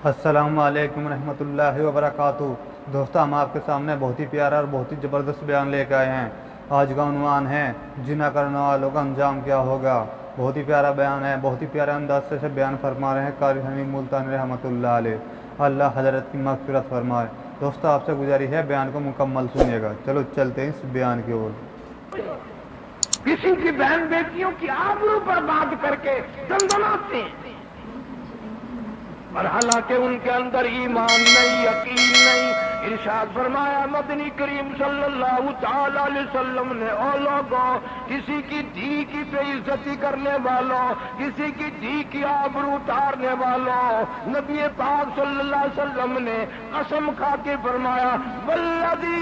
السلام علیکم ورحمۃ اللہ وبرکاتہ۔ دوستو، ہم آپ کے سامنے بہت ہی پیارا اور بہت ہی زبردست بیان لے کے آئے ہیں۔ آج کا عنوان ہے جنا کرنے والوں کا انجام کیا ہوگا۔ بہت ہی پیارا بیان ہے، بہت ہی پیارے انداز سے بیان فرما رہے ہیں قاری حمید ملتانی رحمۃ اللہ علیہ۔ اللہ حضرت کی مغفرت فرمائے۔ دوستو، آپ سے گزارش ہے بیان کو مکمل سنیے گا۔ چلو چلتے ہیں اس بیان کی اور۔ کسی کی بہن بیٹیوں کی آبرو پر بات کر کے دندناتے ہیں، اور حالانکہ ان کے اندر ایمان نہیں، یقین نہیں۔ ارشاد فرمایا مدنی کریم صلی اللہ تعالی علیہ وسلم نے، او لوگوں، کسی کی دھی کی بے عزتی کرنے والوں، کسی کی دھی کی آبرو اتارنے والوں، نبی پاک صلی اللہ علیہ وسلم نے قسم کھا کے فرمایا والذی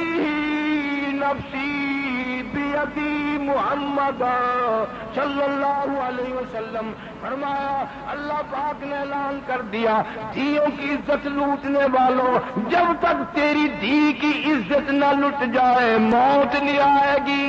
نفسی بیدی محمد صلی اللہ علیہ وسلم، فرمایا اللہ پاک نے اعلان کر دیا، دھیوں کی عزت لوٹنے والوں، جب تک تیری دھی کی عزت نہ لٹ جائے موت نہیں آئے گی۔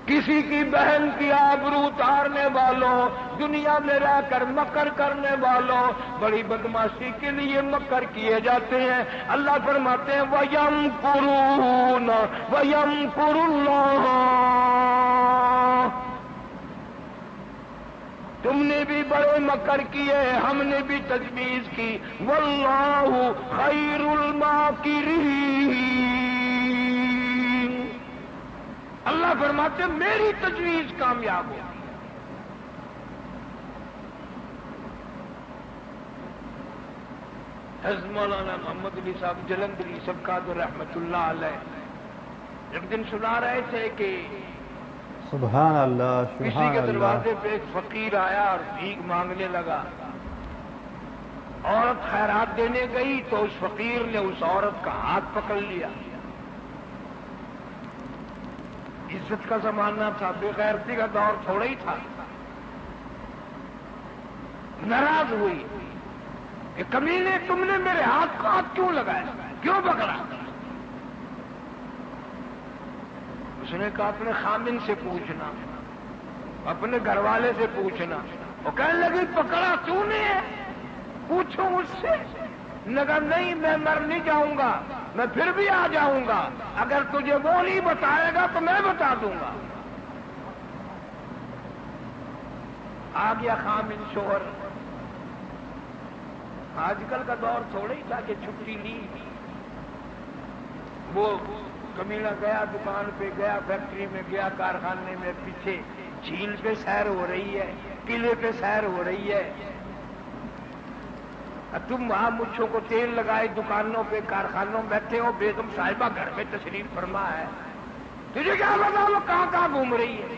کسی کی بہن کی آبرو اتارنے والوں، دنیا میں رہ کر مکر کرنے والوں، بڑی بدماشی کے لیے مکر کیے جاتے ہیں۔ اللہ فرماتے ہیں وَيَمْكُرُونَ وَيَمْكُرُ اللَّهُ، تم نے بھی بڑے مکر کیے، ہم نے بھی تجویز کی، وَاللَّهُ خَيْرُ الْمَاكِرِينَ، اللہ فرماتے میری تجویز کامیاب ہو۔ حضرت مولانا محمد علی صاحب جلندری سبقات رحمت اللہ علیہ ایک دن سنا رہے تھے کہ سبحان اللہ، کسی سبحان کے اللہ۔ دروازے پہ ایک فقیر آیا اور بھیک مانگنے لگا۔ عورت خیرات دینے گئی تو اس فقیر نے اس عورت کا ہاتھ پکڑ لیا۔ عزت کا زمانہ تھا، بے غیرتی کا دور تھوڑا ہی تھا۔ ناراض ہوئی کہ کمینے، تم نے میرے ہاتھ کو ہاتھ کیوں لگایا، کیوں پکڑا؟ اس نے کہا اپنے خامن سے پوچھنا، اپنے گھر والے سے پوچھنا۔ وہ کہنے لگی پکڑا تو نے ہے، پوچھو اس سے۔ لگا نہیں، میں مر نہیں جاؤں گا، میں پھر بھی آ جاؤں گا، اگر تجھے وہ نہیں بتائے گا تو میں بتا دوں گا۔ آ گیا خامن شوہر۔ آج کل کا دور تھوڑا ہی تھا کہ چھٹی لی۔ وہ کمینہ گیا، دکان پہ گیا، فیکٹری میں گیا، کارخانے میں، پیچھے جھیل پہ سیر ہو رہی ہے، قلعے پہ سیر ہو رہی ہے، تم وہاں مچھوں کو تیل لگائے دکانوں پہ کارخانوں میں بیٹھے ہو، بیگم صاحبہ گھر میں تشریف فرما ہے، تجھے کیا پتا وہ کہاں کہاں گھوم رہی ہے؟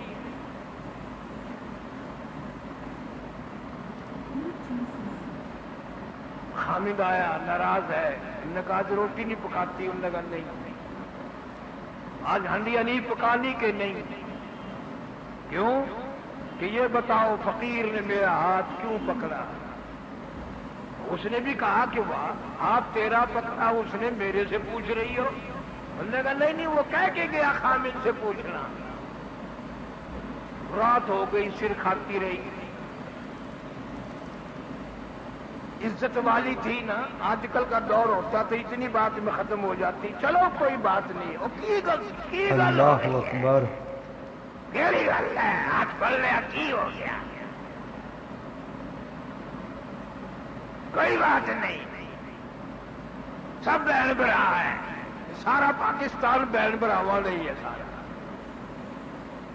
حامد آیا، ناراض ہے، انہوں نے کہا آج روٹی نہیں پکاتی، انہوں نے کہا نہیں، آج ہنڈیاں نہیں پکانی کہ نہیں؟ کیوں؟ کہ یہ بتاؤ فقیر نے میرا ہاتھ کیوں پکڑا؟ اس نے بھی کہا کہ واہ، ہاتھ تیرا پکڑا، اس نے میرے سے پوچھ رہی ہو؟ انہوں نے کہا نہیں، وہ کہہ کے گیا خامن سے پوچھنا۔ رات ہو گئی، سر کھاتی رہی۔ عزت والی تھی نا، آج کل کا دور ہوتا تو اتنی بات میں ختم ہو جاتی، چلو کوئی بات نہیں، وہ کی گل اللہ اکبر۔ کیڑی گل ہے، ہاتھ پڑ لیا کی ہو گیا، کوئی بات نہیں، سب بہن برا ہے، سارا پاکستان بہن براوا نہیں ہے سارا۔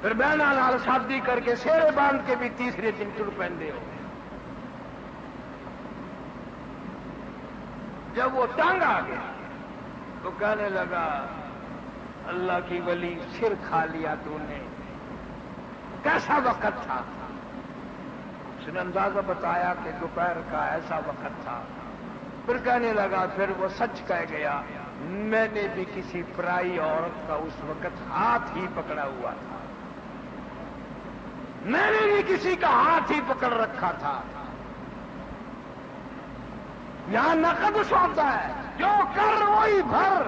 پھر بہنا نال شادی کر کے سیرے باندھ کے بھی تیسرے دن تر پہنتے ہو۔ جب وہ تنگ آ گیا تو کہنے لگا اللہ کی ولی، سر کھا لیا تو نے، کیسا وقت تھا؟ اس نے اندازہ بتایا کہ دوپہر کا ایسا وقت تھا۔ پھر کہنے لگا، پھر وہ سچ کہہ گیا، میں نے بھی کسی پرائی عورت کا اس وقت ہاتھ ہی پکڑا ہوا تھا، میں نے بھی کسی کا ہاتھ ہی پکڑ رکھا تھا۔ یہاں نقد ہوتا ہے، جو کر وہی بھر،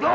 2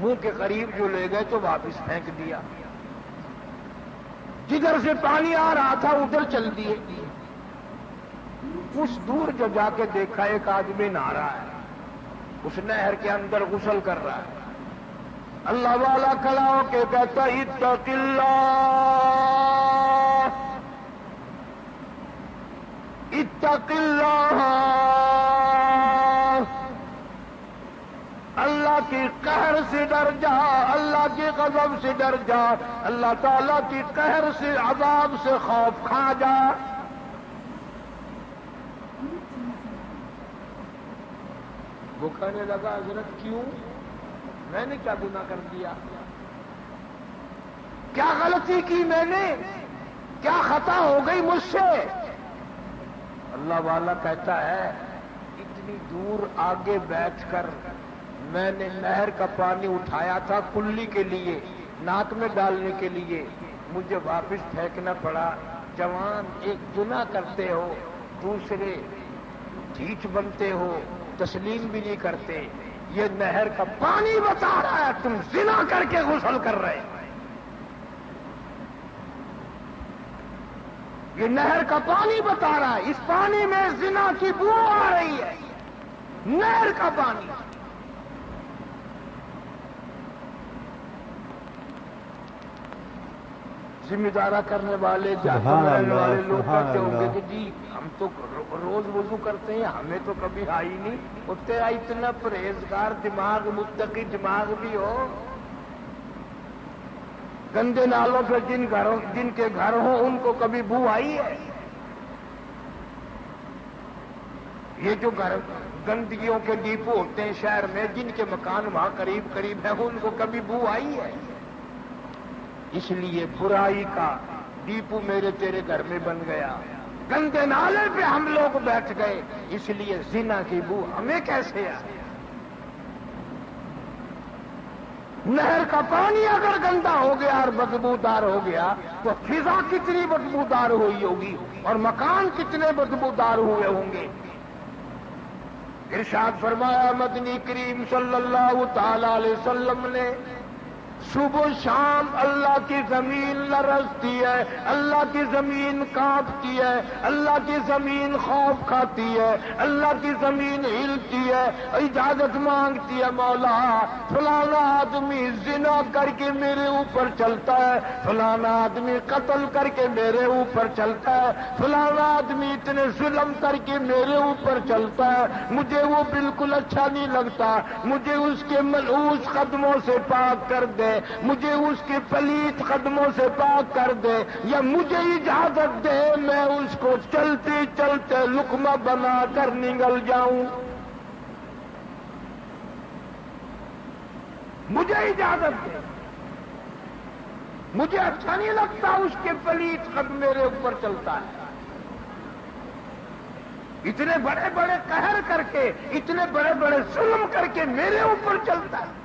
منہ کے قریب جو لے گئے تو واپس پھینک دیا، جدھر سے پانی آ رہا تھا ادھر چل دیے۔ اس دور جو جا کے دیکھا ایک آدمی نہا رہا ہے، اس نہر کے اندر غسل کر رہا ہے۔ اللہ والا کھڑا ہو کے کہتا اتق اللہ اتق اللہ، اللہ کی قہر سے ڈر جا، اللہ کے غضب سے ڈر جا، اللہ تعالیٰ کی قہر سے عذاب سے خوف کھا جا۔ وہ کہنے لگا حضرت کیوں؟ میں نے کیا گناہ کر دیا؟ کیا غلطی کی میں نے؟ کیا خطا ہو گئی مجھ سے؟ اللہ والا کہتا ہے اتنی دور آگے بیٹھ کر میں نے نہر کا پانی اٹھایا تھا کلی کے لیے، ناک میں ڈالنے کے لیے، مجھے واپس پھینکنا پڑا۔ جوان ایک گناہ کرتے ہو، دوسرے ڈھیٹ بنتے ہو، تسلیم بھی نہیں کرتے۔ یہ نہر کا پانی بتا رہا ہے تم زنا کر کے غسل کر رہے۔ یہ نہر کا پانی بتا رہا ہے، اس پانی میں زنا کی بو آ رہی ہے، نہر کا پانی۔ ذمہ دارہ کرنے والے جانے والے لوگ کہتے ہوں گے کہ جی ہم تو روز وضو کرتے ہیں، ہمیں تو کبھی آئی نہیں۔ وہ تیرا اتنا پرہیزگار دماغ، متقی دماغ بھی ہو، گندے نالوں پہ جن کے گھر ہوں ان کو کبھی بو آئی ہے؟ یہ جو گھر گندگیوں کے ڈیپو ہوتے ہیں شہر میں، جن کے مکان وہاں قریب قریب ہیں، ان کو کبھی بو آئی ہے؟ اس لیے برائی کا ڈیپو میرے تیرے گھر میں بن گیا، گندے نالے پہ ہم لوگ بیٹھ گئے، اس لیے زنا کی بو ہمیں کیسے آئے؟ نہر کا پانی اگر گندا ہو گیا اور بدبودار ہو گیا تو فضا کتنی بدبودار ہوئی ہوگی اور مکان کتنے بدبودار ہوئے ہوں گے۔ ارشاد فرمایا مدنی کریم صلی اللہ تعالی علیہ وسلم نے، صبح شام اللہ کی زمین لرزتی ہے، اللہ کی زمین کانپتی ہے، اللہ کی زمین خوف کھاتی ہے، اللہ کی زمین ہلتی ہے، اجازت مانگتی ہے، مولا فلانا آدمی زنا کر کے میرے اوپر چلتا ہے، فلانا آدمی قتل کر کے میرے اوپر چلتا ہے، فلانا آدمی اتنے ظلم کر کے میرے اوپر چلتا ہے، مجھے وہ بالکل اچھا نہیں لگتا، مجھے اس کے ملعوس قدموں سے پاک کر دے، مجھے اس کے پلیت قدموں سے پاک کر دے، یا مجھے اجازت دے میں اس کو چلتے چلتے لقمہ بنا کر نگل جاؤں، مجھے اجازت دے، مجھے اچھا نہیں لگتا اس کے پلیت قدم میرے اوپر چلتا ہے۔ اتنے بڑے بڑے قہر کر کے، اتنے بڑے بڑے ظلم کر کے میرے اوپر چلتا ہے۔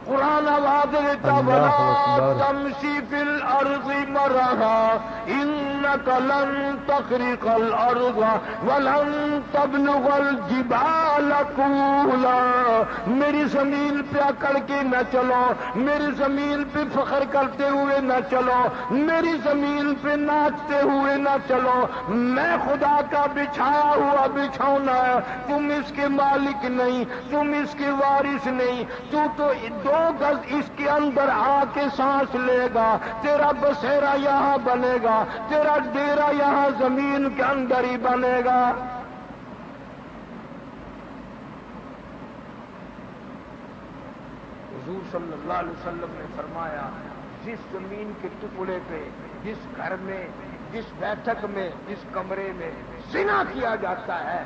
قرآن آواز دیتا وَلَا تَمْشِ فِي الْأَرْضِ مَرَحًا إِنَّكَ لَن تَخْرِقَ الْأَرْضَ وَلَن تَبْلُغَ الْجِبَالَ طُولًا۔ میری زمین پہ اکڑ کے نہ چلو، میری زمین پہ فخر کرتے ہوئے نہ چلو، میری زمین پہ ناچتے ہوئے نہ چلو، میں خدا کا بچھایا ہوا بچھونا ہے، تم اس کے مالک نہیں، تم اس کے وارث نہیں، تو 2 گز اس کے اندر آ کے سانس لے گا، تیرا بسیرا یہاں بنے گا، تیرا ڈیرا یہاں زمین کے اندر ہی بنے گا۔ حضور صلی اللہ علیہ وسلم نے فرمایا جس زمین کے ٹکڑے پہ، جس گھر میں، جس بیٹھک میں، جس کمرے میں زنا کیا جاتا ہے،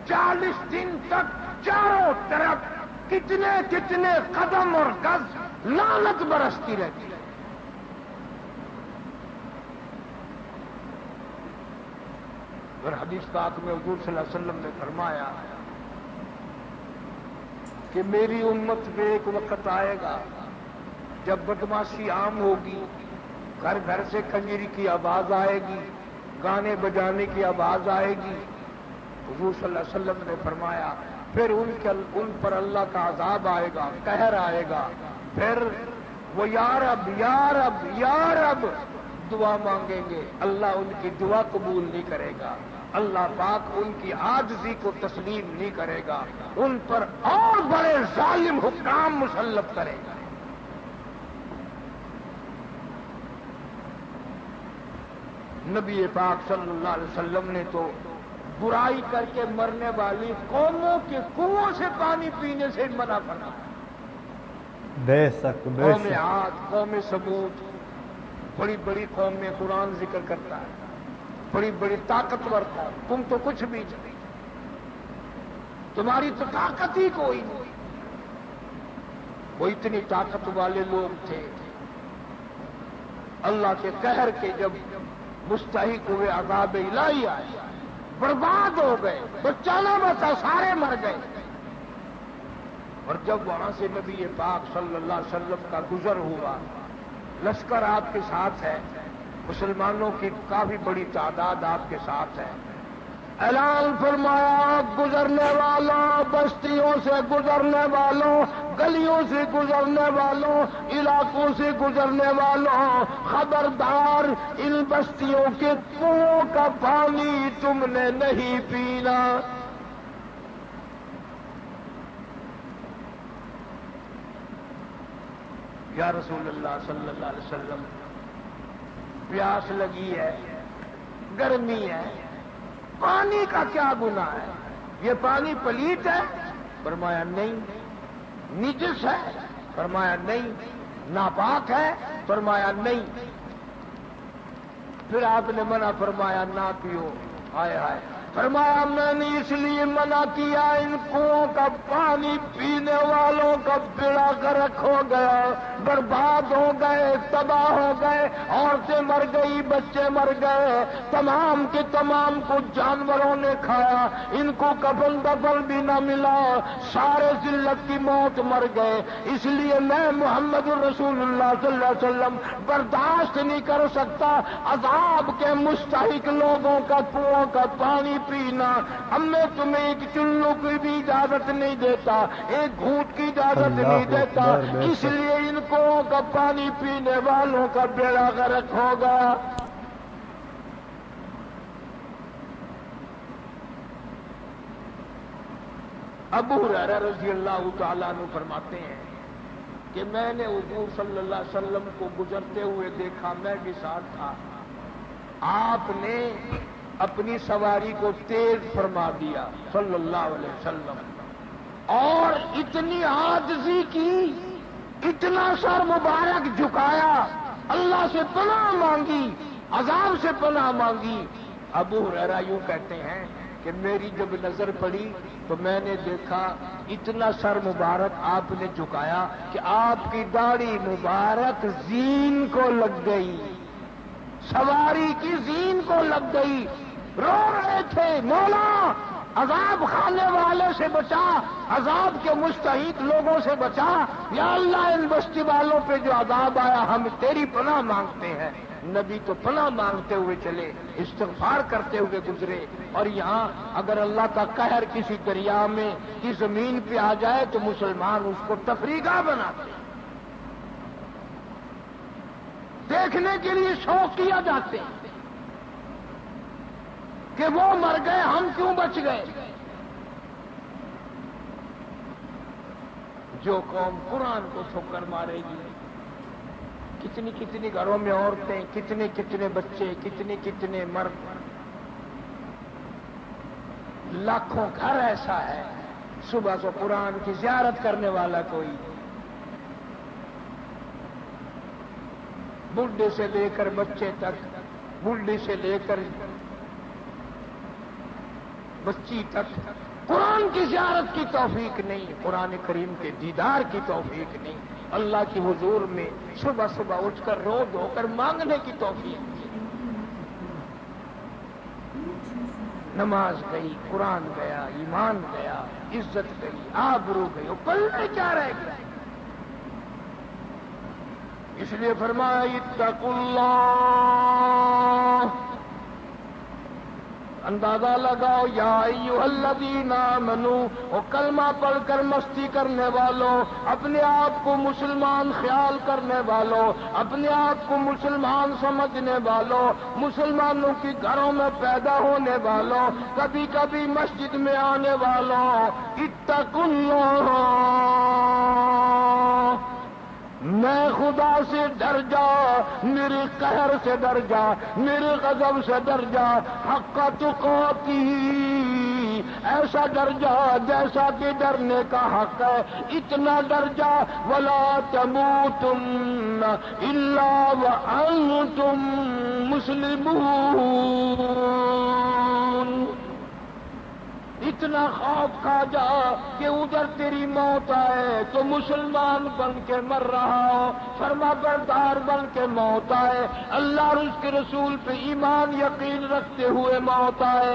40 دن تک چاروں طرف کتنے کتنے قدم اور گز لعنت برستی رہتی ہے۔ اور حدیث پاک میں حضور صلی اللہ علیہ وسلم نے فرمایا کہ میری امت میں ایک وقت آئے گا جب بدماشی عام ہوگی، گھر گھر سے کنجری کی آواز آئے گی، گانے بجانے کی آواز آئے گی۔ حضور صلی اللہ علیہ وسلم نے فرمایا پھر ان پر اللہ کا عذاب آئے گا، قہر آئے گا، پھر وہ یا رب یا رب یا رب دعا مانگیں گے، اللہ ان کی دعا قبول نہیں کرے گا، اللہ پاک ان کی عاجزی کو تسلیم نہیں کرے گا، ان پر اور بڑے ظالم حکام مسلط کرے گا۔ نبی پاک صلی اللہ علیہ وسلم نے تو برائی کر کے مرنے والی قوموں کے کنووں سے پانی پینے سے منع فرمایا۔ بے شک بے قوم شک، عاد، قوم ثمود، بڑی بڑی قوم میں قرآن ذکر کرتا ہے، بڑی بڑی طاقتور تھا، تم تو کچھ بھی نہیں، تمہاری تو طاقت ہی کوئی نہیں۔ وہ اتنی طاقت والے لوگ تھے، اللہ کے قہر کے جب مستحق ہوئے، عذاب الہی آئے، برباد ہو گئے، بچہ نہ بچا، سارے مر گئے۔ اور جب وہاں سے نبی پاک صلی اللہ علیہ وسلم کا گزر ہوا، لشکر آپ کے ساتھ ہے، مسلمانوں کی کافی بڑی تعداد آپ کے ساتھ ہے، اعلان فرمایا گزرنے والوں، بستیوں سے گزرنے والوں، گلیوں سے گزرنے والوں، علاقوں سے گزرنے والوں، خبردار ان بستیوں کے کنووں کا پانی تم نے نہیں پینا۔ یا رسول اللہ صلی اللہ علیہ وسلم، پیاس لگی ہے، گرمی ہے، پانی کا کیا گناہ ہے؟ یہ پانی پلیت ہے؟ فرمایا نہیں۔ نجس ہے؟ فرمایا نہیں۔ ناپاک ہے؟ فرمایا نہیں۔ پھر آپ نے منع فرمایا نہ پیو۔ ہائے ہائے، فرمایا میں نے اس لیے منع کیا، ان کنووں کا پانی پینے والوں کا بیڑا غرق ہو گیا، برباد ہو گئے، تباہ ہو گئے، عورتیں مر گئی، بچے مر گئے، تمام کے تمام کو جانوروں نے کھایا، ان کو کفن دفن بھی نہ ملا، سارے ذلت کی موت مر گئے۔ اس لیے میں محمد رسول اللہ صلی اللہ علیہ وسلم برداشت نہیں کر سکتا عذاب کے مستحق لوگوں کا کنووں کا پانی پینا۔ اب میں تمہیں ایک چلو کی بھی اجازت نہیں دیتا، ایک گھونٹ کی اجازت نہیں دیتا، اس لیے ان کنووں کا پانی پینے والوں کا بیڑا غرق ہوگا۔ ابو ہریرہ رضی اللہ تعالیٰ عنہ فرماتے ہیں کہ میں نے حضور صلی اللہ علیہ وسلم کو گزرتے ہوئے دیکھا، میں بھی ساتھ تھا، آپ نے اپنی سواری کو تیز فرما دیا صلی اللہ علیہ وسلم، اور اتنی عاجزی کی، اتنا سر مبارک جھکایا، اللہ سے پناہ مانگی، عذاب سے پناہ مانگی۔ ابو ہریرہ یوں کہتے ہیں کہ میری جب نظر پڑی تو میں نے دیکھا اتنا سر مبارک آپ نے جھکایا کہ آپ کی داڑھی مبارک زین کو لگ گئی، سواری کی زین کو لگ گئی، رو رہے تھے مولا عذاب کھانے والے سے بچا، عذاب کے مستحق لوگوں سے بچا، یا اللہ ان بستی والوں پہ جو عذاب آیا ہم تیری پناہ مانگتے ہیں۔ نبی تو پناہ مانگتے ہوئے چلے، استغفار کرتے ہوئے گزرے، اور یہاں اگر اللہ کا قہر کسی دریا میں کی زمین پہ آ جائے تو مسلمان اس کو تفریح بناتے، دیکھنے کے لیے شوق کیا جاتے کہ وہ مر گئے ہم کیوں بچ گئے۔ جو قوم قرآن کو ٹھوکر مارے گی، کتنی کتنی گھروں میں عورتیں، کتنے کتنے بچے، کتنے کتنے مرد، لاکھوں گھر ایسا ہے صبح کو قرآن کی زیارت کرنے والا کوئی، بوڑھے سے لے کر بچے تک، بوڑھی سے لے کر بچی تک، قرآن کی زیارت کی توفیق نہیں، قرآن کریم کے دیدار کی توفیق نہیں، اللہ کی حضور میں صبح صبح اٹھ کر رو دھو کر مانگنے کی توفیق نہیں۔ نماز گئی، قرآن گیا، ایمان گیا، عزت گئی، آبرو گئی، پلے کیا رہ گیا۔ اس لیے فرمایا اتقوا اللہ، اندازہ لگاؤ یا ایھالذین آمنو، وہ کلمہ پڑھ کر مستی کرنے والوں، اپنے آپ کو مسلمان خیال کرنے والوں، اپنے آپ کو مسلمان سمجھنے والوں، مسلمانوں کی گھروں میں پیدا ہونے والوں، کبھی کبھی مسجد میں آنے والوں، اتقوا اللہ، میں خدا سے ڈر جا، میرے قہر سے ڈر جا، میرے غضب سے ڈر جا، حق تقاتی، ایسا ڈر جا جیسا کہ ڈرنے کا حق ہے، اتنا ڈر جا، ولا تموتن الا وانتم مسلمون، اتنا خوف کھا جا کہ ادھر تیری موت آئے تو مسلمان بن کے مر رہا ہو، فرما بردار بن کے موت آئے، اللہ اور اس کے رسول پہ ایمان یقین رکھتے ہوئے موت آئے۔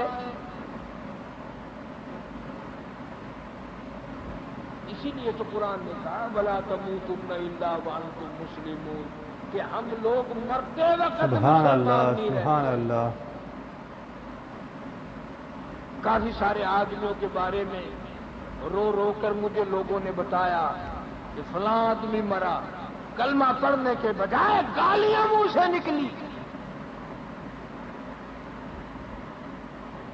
اسی لیے تو قرآن نے کہا وَلَا تَمُوتُنَّ إِلَّا وَأَنْتُمْ مُسْلِمُونَ، کہ ہم لوگ مرتے وقت سبحان اللہ، مسلمان نہیں رہتے۔ سبحان اللہ۔ کافی سارے آدمیوں کے بارے میں رو رو کر مجھے لوگوں نے بتایا کہ فلاں آدمی مرا، کلمہ پڑھنے کے بجائے گالیاں منہ سے نکلی،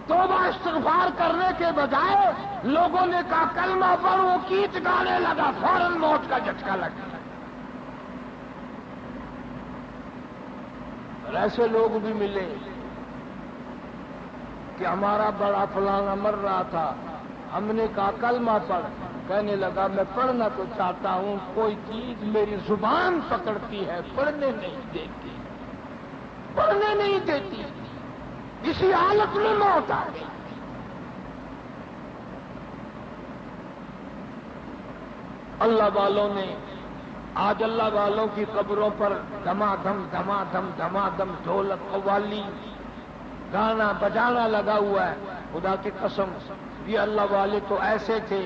توبہ استغفار کرنے کے بجائے لوگوں نے کہا کلمہ پڑھ، وہ کیچ گانے لگا، فوراً موت کا جھٹکا لگ گیا۔ اور ایسے لوگ بھی ملے کہ ہمارا بڑا فلانا مر رہا تھا، ہم نے کہا کلمہ پڑھ، کہنے لگا میں پڑھنا تو چاہتا ہوں، کوئی چیز میری زبان پکڑتی ہے، پڑھنے نہیں دیتی، پڑھنے نہیں دیتی، اسی حالت میں موت آ گئی۔ اللہ والوں نے آج اللہ والوں کی قبروں پر دما دم ڈھولک قوالی گانا بجانا لگا ہوا ہے۔ خدا کی قسم یہ اللہ والے تو ایسے تھے۔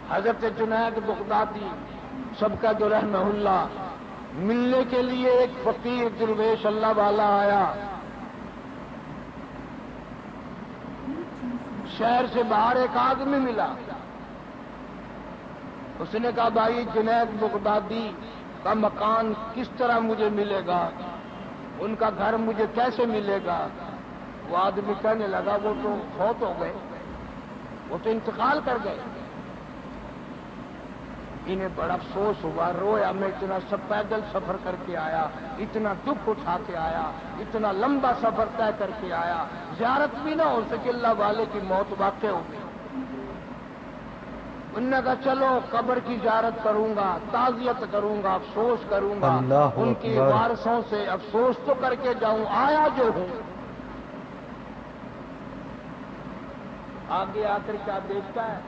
حضرت جنید بغدادی سبقت رحمہ اللہ ملنے کے لیے ایک فقیر درویش اللہ والا آیا، شہر سے باہر ایک آدمی ملا، اس نے کہا بھائی جنید بغدادی کا مکان کس طرح مجھے ملے گا، ان کا گھر مجھے کیسے ملے گا؟ وہ آدمی کہنے لگا وہ تو فوت ہو گئے، وہ تو انتقال کر گئے۔ انہیں بڑا افسوس ہوا، رویا، میں اتنا سب پیدل سفر کر کے آیا، اتنا دکھ اٹھا کے آیا، اتنا لمبا سفر طے کر کے آیا، زیارت بھی نہ ہو سکے، اللہ والے کی موت واقع ہو گئی۔ انہوں نے کہا چلو قبر کی زیارت کروں گا، تعزیت کروں گا، افسوس کروں گا، ان کے وارثوں سے افسوس تو کر کے جاؤں، آیا جو ہوں۔ آگے آ کر کیا دیکھتا ہے،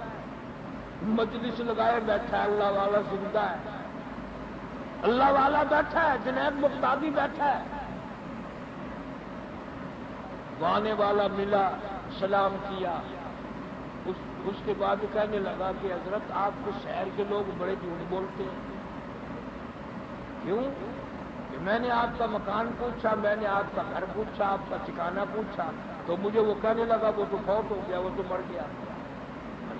مجلس لگائے بیٹھا ہے، اللہ والا زندہ ہے، اللہ والا بیٹھا ہے، جنید بغدادی بیٹھا ہے۔ آنے والا ملا، سلام کیا، اس کے بعد کہنے لگا کہ حضرت آپ کو شہر کے لوگ بڑے جھوٹ بولتے ہیں، کیوں؟ کہ میں نے آپ کا مکان پوچھا، میں نے آپ کا گھر پوچھا، آپ کا ٹھکانہ پوچھا، تو مجھے وہ کہنے لگا وہ تو فوت ہو گیا، وہ تو مر گیا،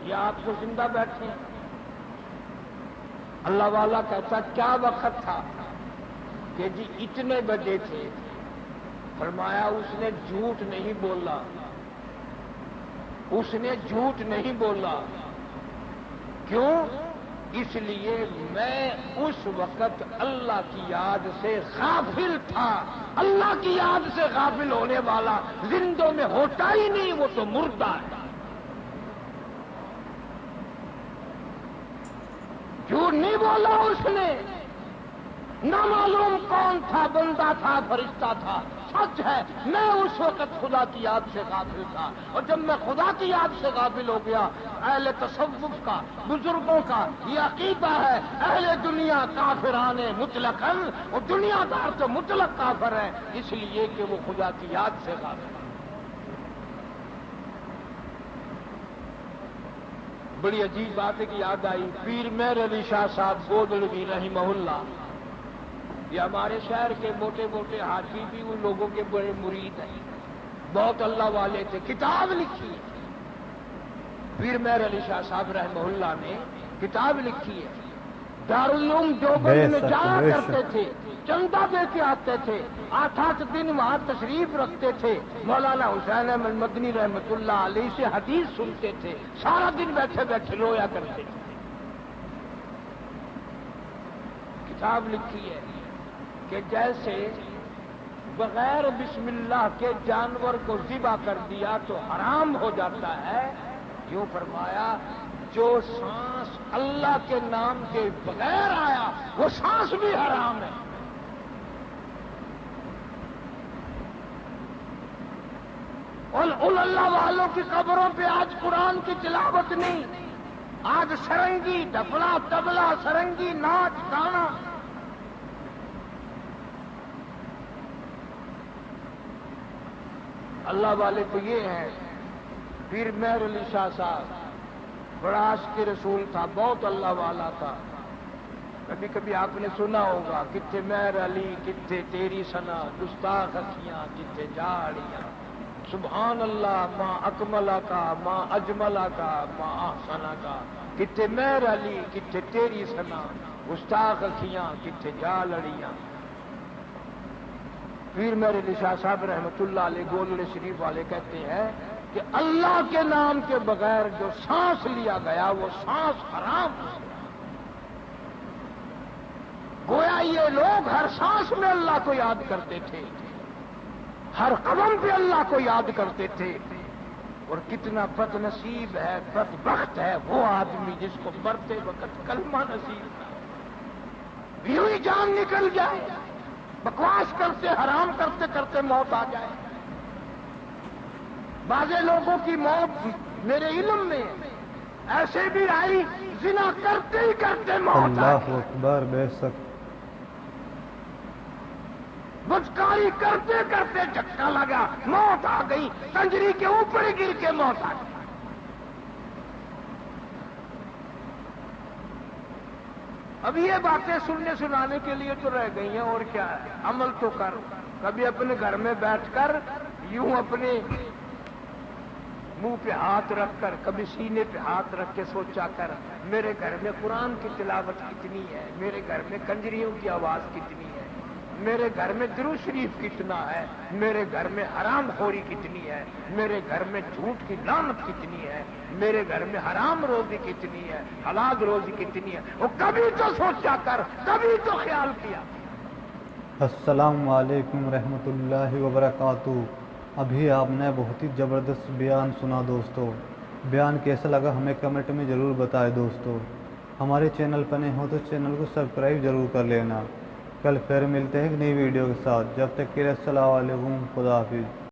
یہ آپ کو زندہ بیٹھے ہیں۔ اللہ والا کہتا کیا وقت تھا کہ جی اتنے بجے تھے، فرمایا اس نے جھوٹ نہیں بولا، اس نے جھوٹ نہیں بولا، کیوں؟ اس لیے میں اس وقت اللہ کی یاد سے غافل تھا۔ اللہ کی یاد سے غافل ہونے والا زندوں میں ہوتا ہی نہیں، وہ تو مردہ ہے۔ جھوٹ نہیں بولا اس نے، نہ معلوم کون تھا، بندہ تھا، فرشتہ تھا، سچ ہے میں اس وقت خدا کی یاد سے غافل تھا، اور جب میں خدا کی یاد سے غافل ہو گیا، اہل تصوف کا، بزرگوں کا یہ عقیدہ ہے، اہل دنیا کافران مطلقاً، اور دنیا دار تو مطلق کافر ہے، اس لیے کہ وہ خدا کی یاد سے غافل ہے۔ بڑی عجیب بات ہے کہ یاد آئی، پیر مہر علی شاہ صاحب گودڑوی رحمہ اللہ، یہ ہمارے شہر کے موٹے موٹے حاجی بھی ان لوگوں کے بڑے مرید ہیں، بہت اللہ والے تھے، کتاب لکھی ہے۔ پیر مہر علی شاہ صاحب رحمہ اللہ نے کتاب لکھی ہے۔ دارالعلوم دیوبند میں جایا کرتے تھے، چندہ دے کے آتے تھے، 8 دن وہاں تشریف رکھتے تھے، مولانا حسین احمد مدنی رحمۃ اللہ علیہ سے حدیث سنتے تھے، سارا دن بیٹھے بیٹھے رویا کرتے تھے۔ کتاب لکھی ہے کہ جیسے بغیر بسم اللہ کے جانور کو ذبح کر دیا تو حرام ہو جاتا ہے، یوں فرمایا جو سانس اللہ کے نام کے بغیر آیا وہ سانس بھی حرام ہے۔ اور ان اللہ والوں کی قبروں پہ آج قرآن کی تلاوت نہیں، آج سرنگی، ڈفلا، تبلا، سرنگی، ناچ گانا۔ اللہ والے تو یہ ہیں۔ پیر مہر علی شاہ صاحب بڑا عاشق رسول تھا، بہت اللہ والا تھا۔ کبھی کبھی آپ نے سنا ہوگا، کتنے مہر علی کتنے تیری سنا، گستاخ اکھیاں کتنے جاڑیاں، سبحان اللہ ماں اکملہ کا، ماں اجملہ کا، ماں احسنہ کا، کتنے مہر علی کتنے تیری سنا، گستاخ اکھیاں کتنے جاڑیاں۔ پیر مہر علی شاہ صاحب رحمۃ اللہ علیہ گولڑے شریف والے کہتے ہیں کہ اللہ کے نام کے بغیر جو سانس لیا گیا وہ سانس حرام ہے۔ گویا یہ لوگ ہر سانس میں اللہ کو یاد کرتے تھے، ہر قدم پہ اللہ کو یاد کرتے تھے۔ اور کتنا بد نصیب ہے، بدبخت ہے وہ آدمی جس کو مرتے وقت کلمہ نصیب نہ، یوں ہی جان نکل جائے، بکواس کرتے حرام کرتے کرتے موت آ جائے۔ بعض لوگوں کی موت میرے علم میں ایسے بھی آئی، زنا کرتے ہی کرتے موت آ اللہ گئی، اکبر، بے شک بدکاری کرتے کرتے جھٹکا لگا، موت آ گئی، کنجری کے اوپر ہی گر کے موت آ گئی۔ اب یہ باتیں سننے سنانے کے لیے تو رہ گئی ہیں، اور کیا ہے، عمل تو کر۔ کبھی اپنے گھر میں بیٹھ کر یوں اپنے منہ پہ ہاتھ رکھ کر، کبھی سینے پہ ہاتھ رکھ کے سوچا کر، میرے گھر میں قرآن کی تلاوت کتنی ہے، میرے گھر میں کنجریوں کی آواز کتنی ہے، میرے گھر میں درود شریف کتنا ہے، میرے گھر میں حرام خوری کتنی ہے، میرے گھر میں جھوٹ کی لعنت کتنی ہے، میرے گھر میں حرام روزی کتنی ہے، حلال روزی کتنی ہے۔ وہ کبھی تو سوچا کر، کبھی تو خیال کیا۔ السلام علیکم رحمۃ اللہ وبرکاتہ۔ ابھی آپ نے بہت ہی زبردست بیان سنا دوستو۔ بیان کیسا لگا ہمیں کمنٹ میں ضرور بتائے دوستو۔ ہمارے چینل پر نہیں ہو تو چینل کو سبسکرائب ضرور کر لینا۔ کل پھر ملتے ہیں ایک نئی ویڈیو کے ساتھ، جب تک کے لیے السلام علیکم، خدا حافظ۔